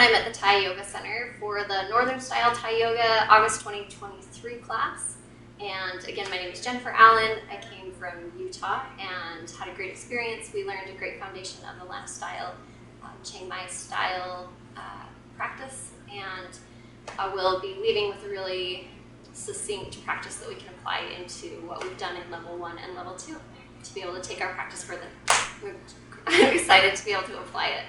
I'm at the Thai Yoga Center for the Northern Style Thai Yoga August 2023 class. And again, my name is Jennifer Allen. I came from Utah and had a great experience. We learned a great foundation of the last style, Chiang Mai style practice, and we'll be leaving with a really succinct practice that we can apply into what we've done in level 1 and level 2 to be able to take our practice further. I'm excited to be able to apply it.